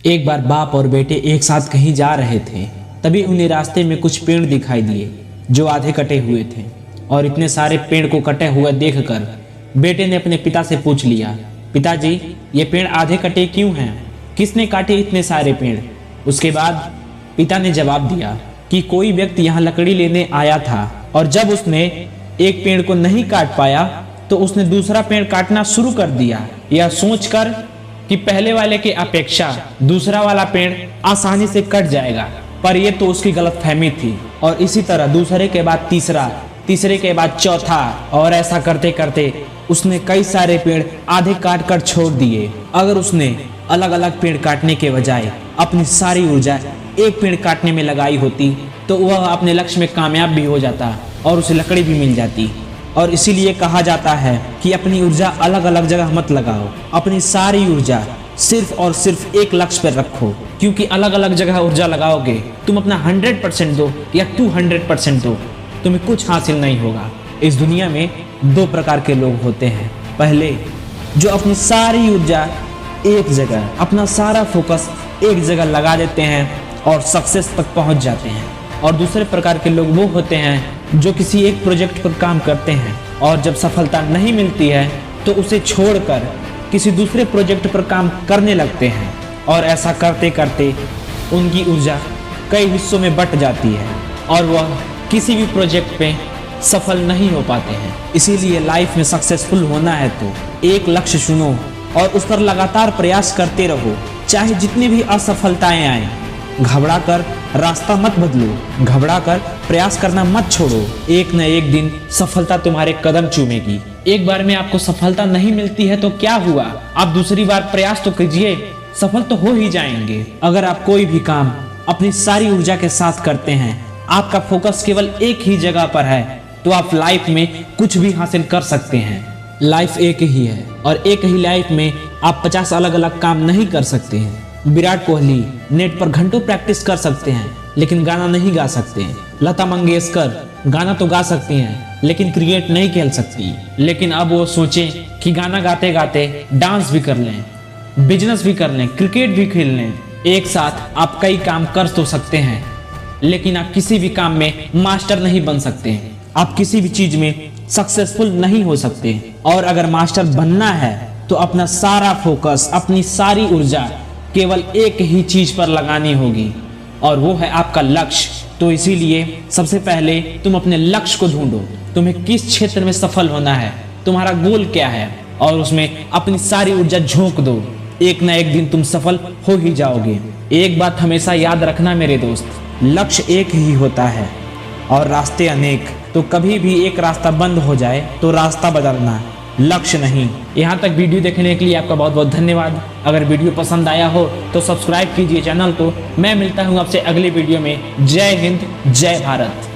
एक बार बाप और बेटे एक साथ कहीं जा रहे थे। तभी उन्हें रास्ते में कुछ पेड़ दिखाई दिए जो आधे कटे हुए थे। और इतने सारे पेड़ को कटे हुए देखकर बेटे ने अपने पिता से पूछ लिया, पिताजी ये पेड़ आधे कटे क्यों हैं? किसने काटे इतने सारे पेड़? उसके बाद पिता ने जवाब दिया कि कोई व्यक्ति यहाँ लकड़ी लेने आया था और जब उसने एक पेड़ को नहीं काट पाया तो उसने दूसरा पेड़ काटना शुरू कर दिया, यह सोचकर कि पहले वाले के अपेक्षा दूसरा वाला पेड़ आसानी से कट जाएगा। पर यह तो उसकी गलतफहमी थी। और इसी तरह दूसरे के बाद तीसरा, तीसरे के बाद चौथा, और ऐसा करते करते उसने कई सारे पेड़ आधे काट कर छोड़ दिए। अगर उसने अलग अलग पेड़ काटने के बजाय अपनी सारी ऊर्जा एक पेड़ काटने में लगाई होती तो वह अपने लक्ष्य में कामयाब भी हो जाता और उसे लकड़ी भी मिल जाती। और इसीलिए कहा जाता है कि अपनी ऊर्जा अलग अलग जगह मत लगाओ, अपनी सारी ऊर्जा सिर्फ और सिर्फ एक लक्ष्य पर रखो। क्योंकि अलग अलग जगह ऊर्जा लगाओगे, तुम अपना 100% दो या 200% दो, तुम्हें कुछ हासिल नहीं होगा। इस दुनिया में दो प्रकार के लोग होते हैं। पहले जो अपनी सारी ऊर्जा एक जगह, अपना सारा फोकस एक जगह लगा देते हैं और सक्सेस तक पहुंच जाते हैं। और दूसरे प्रकार के लोग वो होते हैं जो किसी एक प्रोजेक्ट पर काम करते हैं और जब सफलता नहीं मिलती है तो उसे छोड़कर किसी दूसरे प्रोजेक्ट पर काम करने लगते हैं। और ऐसा करते करते उनकी ऊर्जा कई हिस्सों में बंट जाती है और वह किसी भी प्रोजेक्ट पे सफल नहीं हो पाते हैं। इसीलिए लाइफ में सक्सेसफुल होना है तो एक लक्ष्य चुनो और उस पर लगातार प्रयास करते रहो, चाहे जितनी भी असफलताएं आए। घबरा कर रास्ता मत बदलो, घबरा कर प्रयास करना मत छोड़ो। एक न एक दिन सफलता तुम्हारे कदम चूमेगी। एक बार में आपको सफलता नहीं मिलती है तो क्या हुआ, आप दूसरी बार प्रयास तो कीजिए, सफल तो हो ही जाएंगे। अगर आप कोई भी काम अपनी सारी ऊर्जा के साथ करते हैं, आपका फोकस केवल एक ही जगह पर है, तो आप लाइफ में कुछ भी हासिल कर सकते हैं। लाइफ एक ही है और एक ही लाइफ में आप 50 अलग अलग काम नहीं कर सकते हैं। विराट कोहली नेट पर घंटों प्रैक्टिस कर सकते हैं लेकिन गाना नहीं गा सकते। लता मंगेशकर गाना तो गा सकती हैं लेकिन क्रिकेट नहीं खेल सकती। लेकिन अब वो सोचें कि गाना गाते गाते डांस भी कर लें, बिजनेस भी कर लें, क्रिकेट भी खेल लें। एक साथ आप कई काम कर तो सकते हैं लेकिन आप किसी भी काम में मास्टर नहीं बन सकते। आप किसी भी चीज में सक्सेसफुल नहीं हो सकते। और अगर मास्टर बनना है तो अपना सारा फोकस, अपनी सारी ऊर्जा केवल एक ही चीज पर लगानी होगी और वो है आपका लक्ष्य। तो इसीलिए सबसे पहले तुम अपने लक्ष्य को ढूंढो, तुम्हें किस क्षेत्र में सफल होना है, तुम्हारा गोल क्या है, और उसमें अपनी सारी ऊर्जा झोंक दो। एक ना एक दिन तुम सफल हो ही जाओगे। एक बात हमेशा याद रखना मेरे दोस्त, लक्ष्य एक ही होता है और रास्ते अनेक। तो कभी भी एक रास्ता बंद हो जाए तो रास्ता बदलना, लक्ष्य नहीं। यहाँ तक वीडियो देखने के लिए आपका बहुत बहुत धन्यवाद। अगर वीडियो पसंद आया हो तो सब्सक्राइब कीजिए चैनल को। मैं मिलता हूँ आपसे अगले वीडियो में। जय हिंद, जय भारत।